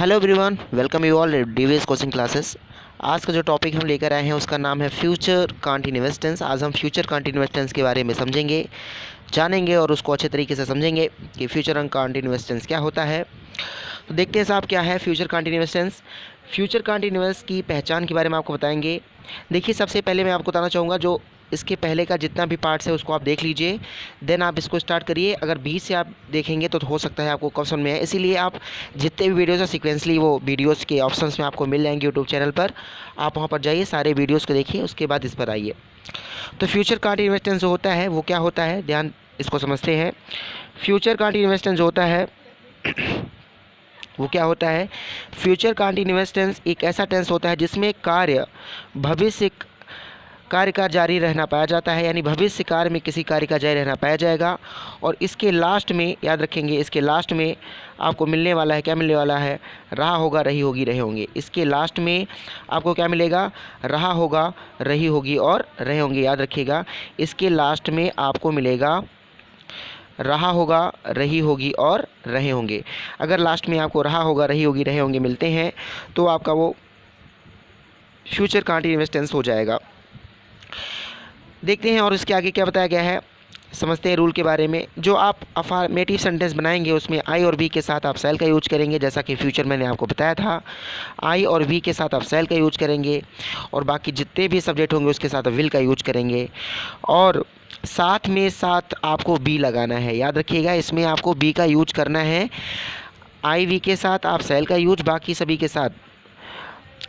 Hello everyone, welcome you all DVS coaching classes. आज का जो टॉपिक हम लेकर आए हैं उसका नाम है फ्यूचर कंटीन्यूअस टेंस। आज हम फ्यूचर कंटीन्यूअस टेंस के बारे में समझेंगे, जानेंगे और उसको अच्छे तरीके से समझेंगे कि फ्यूचर कंटीन्यूअस टेंस क्या होता है। तो देखते हैं साहब क्या है future continuous tense. Future continuous की पहचान के बारे में आपको बताएंगे। देखिए, सबसे पहले मैं आपको बताना चाहूँगा, जो इसके पहले का जितना भी पार्ट्स है उसको आप देख लीजिए, देन आप इसको स्टार्ट करिए। अगर बीच से आप देखेंगे तो हो सकता है आपको क्वेश्चन में है, इसीलिए आप जितने भी वीडियोज़ हैं सीक्वेंसली वो वीडियोज़ के ऑप्शंस में आपको मिल जाएंगे यूट्यूब चैनल पर। आप वहाँ पर जाइए, सारे वीडियोज़ को देखिए, उसके बाद इस पर आइए। तो फ्यूचर कंटीन्यूअस टेंस जो होता है वो क्या होता है, ध्यान इसको समझते हैं। फ्यूचर कंटीन्यूअस टेंस जो होता है वो क्या होता है। फ्यूचर कंटीन्यूअस टेंस एक ऐसा टेंस होता है जिसमें कार्य का जारी रहना पाया जाता है, यानी भविष्य कार्य में किसी कार्य का जारी रहना पाया जाएगा। और इसके लास्ट में याद रखेंगे, इसके लास्ट में आपको मिलने वाला है, क्या मिलने वाला है, रहा होगा, रही होगी, रहे होंगे। इसके लास्ट में आपको क्या मिलेगा, रहा होगा, रही होगी और रहे होंगे। याद रखिएगा, इसके लास्ट में आपको मिलेगा रहा होगा, रही होगी और रहे होंगे। अगर लास्ट में आपको रहा होगा, रही होगी, रहे होंगे मिलते हैं तो आपका वो फ्यूचर कंटीन्यूअस टेंस हो जाएगा। देखते हैं और इसके आगे क्या बताया गया है, समझते हैं रूल के बारे में। जो आप अफर्मेटिव सेंटेंस बनाएंगे उसमें आई और बी के साथ आप सेल का यूज करेंगे, जैसा कि फ्यूचर मैंने आपको बताया था। आई और बी के साथ आप सेल का यूज करेंगे और बाकी जितने भी सब्जेक्ट होंगे उसके साथ विल का यूज करेंगे। और साथ आपको बी लगाना है। याद रखिएगा, इसमें आपको बी का यूज करना है। आई वी के साथ आप सेल का यूज, बाकी सभी के साथ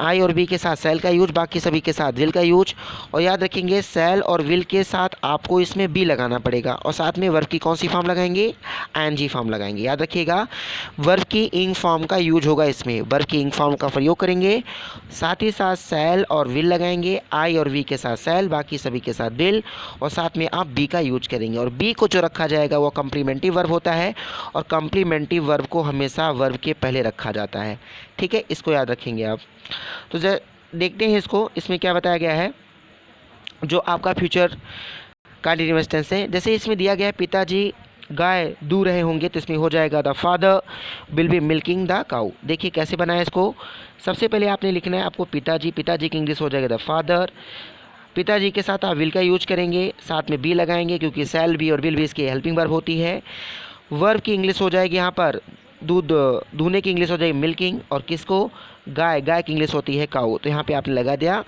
आई और बी के साथ सेल का यूज, बाकी सभी के साथ विल का यूज। और याद रखेंगे, सेल और विल के साथ आपको इसमें बी लगाना पड़ेगा। और साथ में वर्ब की कौन सी फॉर्म लगाएंगे, आईएनजी फॉर्म लगाएंगे। याद रखिएगा, वर्ब की इंग फॉर्म का यूज होगा, इसमें वर्ब की इंग फॉर्म का प्रयोग करेंगे। साथ ही साथ सेल और विल लगाएंगे, आई और वी के साथ सेल, बाकी सभी के साथ विल, और साथ में आप बी का यूज करेंगे। और बी को जो रखा जाएगा वो कम्प्लीमेंट्री वर्ब होता है, और कम्प्लीमेंट्री वर्ब को हमेशा वर्ब के पहले रखा जाता है। ठीक है, इसको याद रखेंगे आप। तो देखते हैं इसको, इसमें क्या बताया गया है जो आपका फ्यूचर कंटीन्यूअस टेंस है। जैसे इसमें दिया गया है पिताजी गाय दूह रहे होंगे, तो इसमें हो जाएगा the father will be milking the cow. देखिए कैसे बनाया इसको। सबसे पहले आपने लिखना है आपको पिताजी की इंग्लिश हो जाएगा द फादर। पिताजी के साथ आप विल का यूज करेंगे, साथ में बी लगाएंगे क्योंकि सेल बी और विल बी इसकी हेल्पिंग वर्ब होती है। वर्ब की इंग्लिश हो जाएगी यहाँ पर दूध, दूहने की इंग्लिश हो जाएगी मिल्किंग, और किसको, गाय की इंग्लिश होती है काऊ। तो यहाँ पे आपने लगा दिया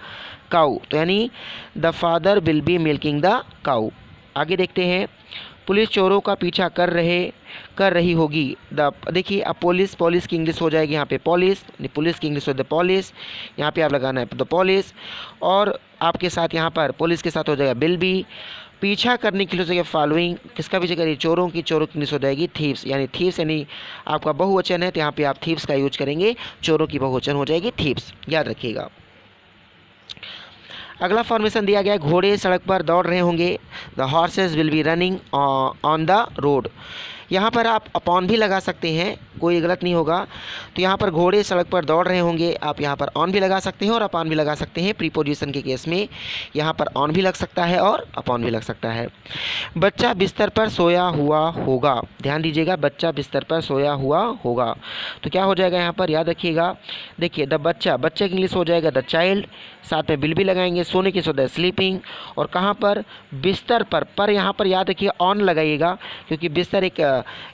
काऊ, तो यानी the father will be milking the cow. आगे देखते हैं, पुलिस चोरों का पीछा कर रही होगी। देखिए अब पुलिस की इंग्लिश हो जाएगी यहाँ पे पुलिस की इंग्लिश हो द पुलिस, यहाँ पे आप लगाना है द पुलिस। और आपके साथ यहाँ पर पुलिस के साथ हो जाएगा विल बी। पीछा करने के लिए हो जाएगा फॉलोइंग, किसका पीछा करिए, चोरों की इंग्लिश हो जाएगी थीव्स, यानी थीव्स यानी आपका बहुवचन है तो यहाँ पे आप थीव्स का यूज करेंगे, चोरों की बहुवचन हो जाएगी थीव्स। याद रखिएगा। अगला फॉर्मेशन दिया गया है, घोड़े सड़क पर दौड़ रहे होंगे, the horses will be running on the road. यहाँ पर आप अपॉन भी लगा सकते हैं, कोई गलत नहीं होगा। तो यहाँ पर घोड़े सड़क पर दौड़ रहे होंगे, आप यहाँ पर ऑन भी लगा सकते हैं और अपॉन भी लगा सकते हैं। प्रीपोजिशन के केस में यहाँ पर ऑन भी लग सकता है और अपॉन भी लग सकता है। बच्चा बिस्तर पर सोया हुआ होगा, ध्यान दीजिएगा, बच्चा बिस्तर पर सोया हुआ होगा। तो क्या हो जाएगा यहाँ पर, याद रखिएगा। देखिए द बच्चा की इंग्लिश हो जाएगा द चाइल्ड, साथ में विल भी लगाएंगे, सोने की सो द स्लीपिंग। और कहाँ पर, बिस्तर पर यहाँ पर याद रखिए ऑन लगाइएगा, क्योंकि बिस्तर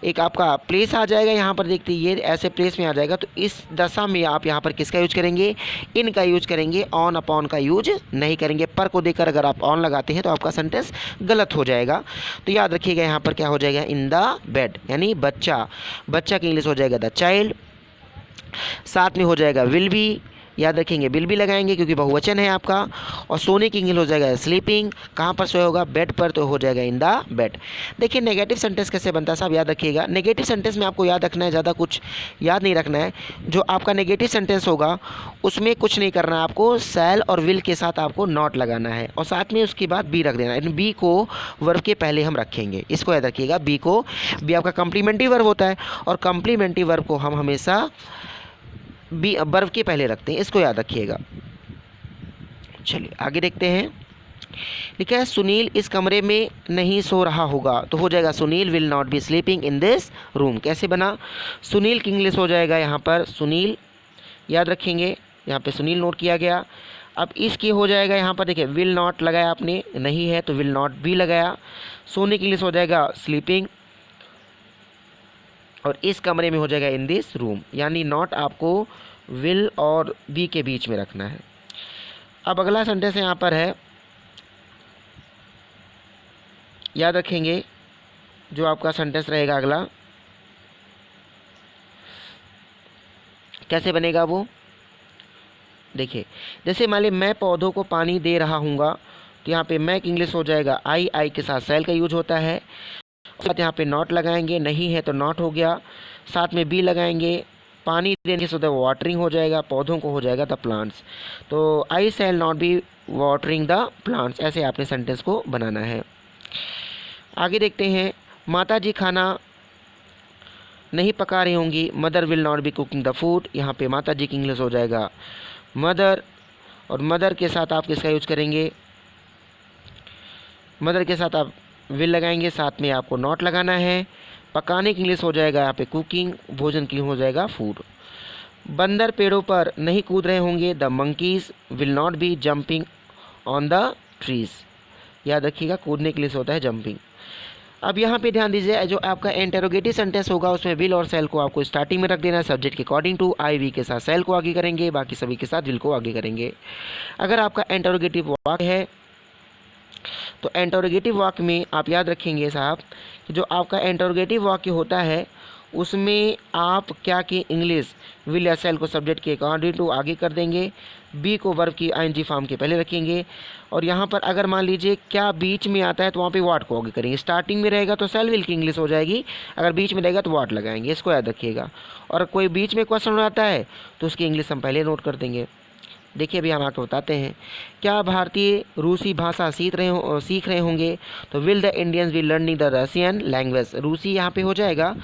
एक आपका प्लेस आ जाएगा। यहाँ पर देखते ये ऐसे प्लेस में आ जाएगा, तो इस दशा में आप यहाँ पर किसका यूज करेंगे, इन का यूज करेंगे, ऑन अपॉन का यूज नहीं करेंगे। पर को देकर अगर आप ऑन लगाते हैं तो आपका सेंटेंस गलत हो जाएगा। तो याद रखिएगा यहाँ पर क्या हो जाएगा, इन द बेड, यानी बच्चा की इंग्लिश हो जाएगा द चाइल्ड, साथ में हो जाएगा विल बी। याद रखेंगे विल भी लगाएंगे क्योंकि बहुवचन है आपका। और सोने की इंग्लिश हो जाएगा स्लीपिंग, कहाँ पर सोया होगा, बेड पर, तो हो जाएगा इन द बेड। देखिए नेगेटिव सेंटेंस कैसे बनता है साहब, याद रखिएगा। नेगेटिव सेंटेंस में आपको याद रखना है, ज़्यादा कुछ याद नहीं रखना है। जो आपका नेगेटिव सेंटेंस होगा उसमें कुछ नहीं करना है आपको, सेल और विल के साथ आपको नॉट लगाना है और साथ में उसके बाद बी रख देना है। बी को वर्ब के पहले हम रखेंगे, इसको याद रखिएगा। बी आपका कंप्लीमेंट्री वर्ब होता है और कंप्लीमेंट्री वर्ब को हम हमेशा बी वर्ब के पहले रखते हैं, इसको याद रखिएगा। चलिए आगे देखते हैं। लिखा है सुनील इस कमरे में नहीं सो रहा होगा, तो हो जाएगा Sunil will not be sleeping in this room. कैसे बना? सुनील की इंग्लिश हो जाएगा यहाँ पर सुनील, याद रखेंगे, यहाँ पे सुनील नोट किया गया। अब इसकी हो जाएगा यहाँ पर देखिए विल नॉट लगाया आपने, नहीं है तो विल नॉट भी लगाया। सोने की इंग्लिश हो जाएगा स्लीपिंग, और इस कमरे में हो जाएगा इन दिस रूम, यानी नॉट आपको विल और बी के बीच में रखना है। अब अगला सेंटेंस यहाँ पर है, याद रखेंगे जो आपका सेंटेंस रहेगा अगला कैसे बनेगा वो देखिए, जैसे मान ली मैं पौधों को पानी दे रहा हूँगा, तो यहाँ पे मैं की इंग्लिश हो जाएगा आई के साथ सेल का यूज होता है, साथ यहाँ पे नॉट लगाएंगे, नहीं है तो नॉट हो गया, साथ में बी लगाएंगे, पानी देने से वाटरिंग हो जाएगा, पौधों को हो जाएगा द प्लांट्स, तो I shall not be watering the plants. ऐसे आपने सेंटेंस को बनाना है। आगे देखते हैं, माता जी खाना नहीं पका रही होंगी, mother will not be cooking the food. यहाँ पे माता जी की इंग्लिश हो जाएगा मदर, और मदर के साथ आप किसका यूज करेंगे? मदर के साथ आप विल लगाएंगे, साथ में आपको नॉट लगाना है। पकाने की इंग्लिश हो जाएगा यहाँ पे कुकिंग, भोजन के लिए हो जाएगा फूड। बंदर पेड़ों पर नहीं कूद रहे होंगे, the monkeys will not be jumping on the trees. याद रखिएगा कूदने के लिए होता है जंपिंग। अब यहाँ पे ध्यान दीजिए, जो आपका इंटेरोगेटिव सेंटेंस होगा उसमें विल और सेल को आपको स्टार्टिंग में रख देना है, सब्जेक्ट के अकॉर्डिंग टू। आई वी के साथ सेल को आगे करेंगे, बाकी सभी के साथ विल को आगे करेंगे। अगर आपका इंटेरोगेटिव वाक्य है तो इंटेरोगेटिव वाक्य में आप याद रखेंगे साहब कि जो आपका इंटेरोगेटिव वाक्य होता है उसमें आप क्या की इंग्लिश विल या सेल को सब्जेक्ट के अकॉर्डिंग टू आगे कर देंगे, बी को वर्ब की आईएनजी फॉर्म के पहले रखेंगे, और यहाँ पर अगर मान लीजिए क्या बीच में आता है तो वहाँ पे वाट को आगे करेंगे। स्टार्टिंग में रहेगा तो सेल विल की इंग्लिश हो जाएगी, अगर बीच में रहेगा तो वाट लगाएंगे, इसको याद रखिएगा। और कोई बीच में क्वेश्चन आता है तो उसकी इंग्लिश हम पहले नोट कर देंगे। देखिए अभी हम आपको बताते हैं, क्या भारतीय रूसी भाषा सीख रहे होंगे, तो will the Indians be learning the Russian language. रूसी यहाँ पे हो जाएगा,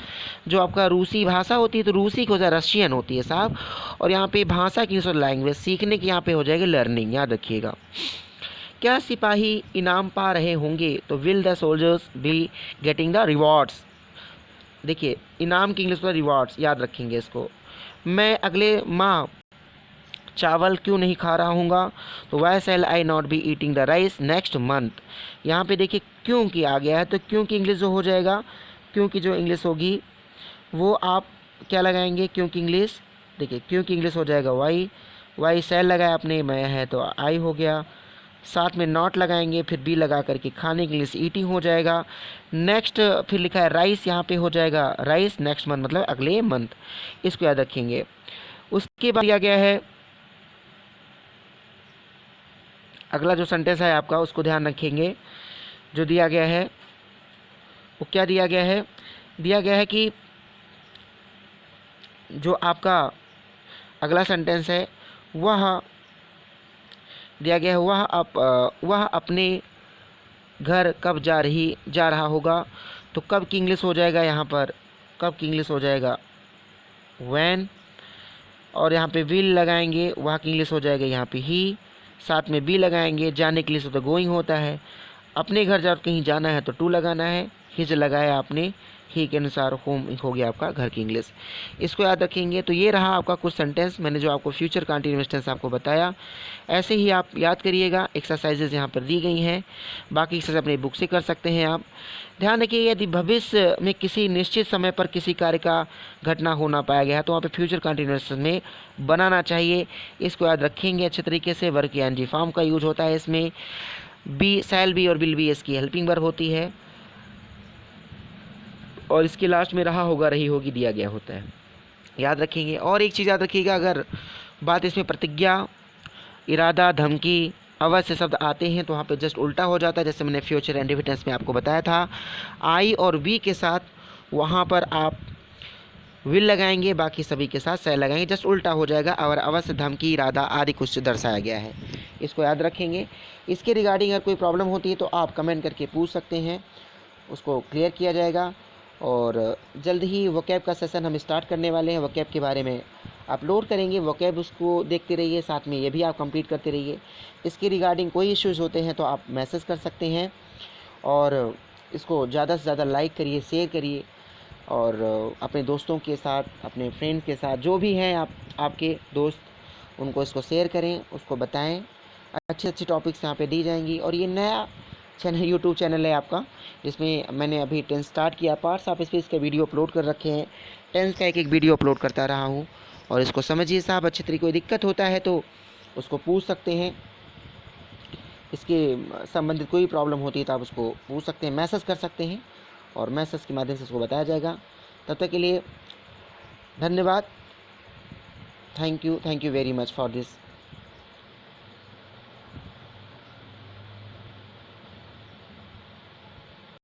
जो आपका रूसी भाषा होती है तो रूसी की हो जाए रशियन होती है साहब, और यहाँ पे भाषा की लैंग्वेज सीखने की यहाँ पे हो जाएगी लर्निंग, याद रखिएगा। क्या सिपाही इनाम पा रहे होंगे, तो will the soldiers be getting the rewards. देखिए इनाम की इंग्लिश में रिवॉर्ड्स, याद रखेंगे इसको। मैं अगले माह चावल क्यों नहीं खा रहा हूँगा, तो why shall I not be eating the rice next month. यहाँ पे देखिए क्यों की आ गया है, तो क्यों की इंग्लिश जो हो जाएगा, क्यों की जो इंग्लिश होगी वो आप क्या लगाएंगे, क्यों की इंग्लिश देखिए, क्यों की इंग्लिश हो जाएगा वाई सेल लगाया आपने, मैं है तो आई हो गया, साथ में नॉट लगाएंगे, फिर बी लगा करके खाने की इंग्लिश ईटिंग हो जाएगा। नेक्स्ट फिर लिखा है राइस, यहाँ पे हो जाएगा राइस नेक्स्ट मंथ मतलब अगले मंथ, इसको याद रखेंगे। उसके बाद दिया गया है अगला जो सेंटेंस है आपका, उसको ध्यान रखेंगे। जो दिया गया है वो क्या दिया गया है, दिया गया है कि जो आपका अगला सेंटेंस है वह दिया गया है, वह अपने घर कब जा रहा होगा, तो कब की इंग्लिश हो जाएगा, यहाँ पर कब की इंग्लिश हो जाएगा व्हेन, और यहाँ पे विल लगाएंगे, वह की इंग्लिश हो जाएगा यहाँ पे ही, साथ में बी लगाएंगे, जाने के लिए तो गोइंग होता है, अपने घर जब कहीं जाना है तो टू लगाना है, हिज लगाया आपने, ही के अनुसार होम हो गया आपका घर की इंग्लिश, इसको याद रखेंगे। तो ये रहा आपका कुछ सेंटेंस, मैंने जो आपको फ्यूचर कंटिन्यूअस टेंस आपको बताया, ऐसे ही आप याद करिएगा। एक्सरसाइजेज यहाँ पर दी गई हैं, बाकी एक्सरसाइज अपनी बुक से कर सकते हैं आप। ध्यान रखिए यदि भविष्य में किसी निश्चित समय पर किसी कार्य का घटना होना पाया गया है तो वहाँ पे फ्यूचर कंटिन्यूअस में बनाना चाहिए, इसको याद रखेंगे अच्छे तरीके से। वर्क की एनजी फॉर्म का यूज होता है इसमें, बी सेल बी और विल बी इसकी हेल्पिंग वर्ब होती है, और इसके लास्ट में रहा होगा रही होगी दिया गया होता है, याद रखेंगे। और एक चीज़ याद रखिएगा, अगर बात इसमें प्रतिज्ञा, इरादा, धमकी, अवश्य शब्द आते हैं तो वहाँ पे जस्ट उल्टा हो जाता है, जैसे मैंने फ्यूचर एंड टेंस में आपको बताया था। आई और वी के साथ वहाँ पर आप विल लगाएंगे, बाकी सभी के साथ सेल लगाएंगे, जस्ट उल्टा हो जाएगा, और अवश्य, धमकी, इरादा आदि कुछ दर्शाया गया है, इसको याद रखेंगे। इसके रिगार्डिंग अगर कोई प्रॉब्लम होती है तो आप कमेंट करके पूछ सकते हैं, उसको क्लियर किया जाएगा। और जल्द ही वोकैब का सेशन हम स्टार्ट करने वाले हैं, वोकैब के बारे में अपलोड करेंगे, वोकैब उसको देखते रहिए, साथ में ये भी आप कंप्लीट करते रहिए। इसके रिगार्डिंग कोई इश्यूज़ होते हैं तो आप मैसेज कर सकते हैं, और इसको ज़्यादा से ज़्यादा लाइक करिए, शेयर करिए, और अपने दोस्तों के साथ, अपने फ्रेंड के साथ, जो भी हैं आपके दोस्त, उनको इसको शेयर करें, उसको बताएं। अच्छे अच्छे टॉपिक्स यहाँ पे दी जाएंगी। और ये नया चैनल, यूट्यूब चैनल है आपका, जिसमें मैंने अभी 10 स्टार्ट किया, पार्ट्स आप इस पर इसके वीडियो अपलोड कर रखे हैं। 10 का एक वीडियो अपलोड करता रहा हूँ, और इसको समझिए साहब अच्छे तरीके। कोई दिक्कत होता है तो उसको पूछ सकते हैं, इसके संबंधित कोई प्रॉब्लम होती है तो आप उसको पूछ सकते हैं, मैसेज कर सकते हैं, और मैसेज के माध्यम से उसको बताया जाएगा। तब तक के लिए धन्यवाद। Thank you very much for this.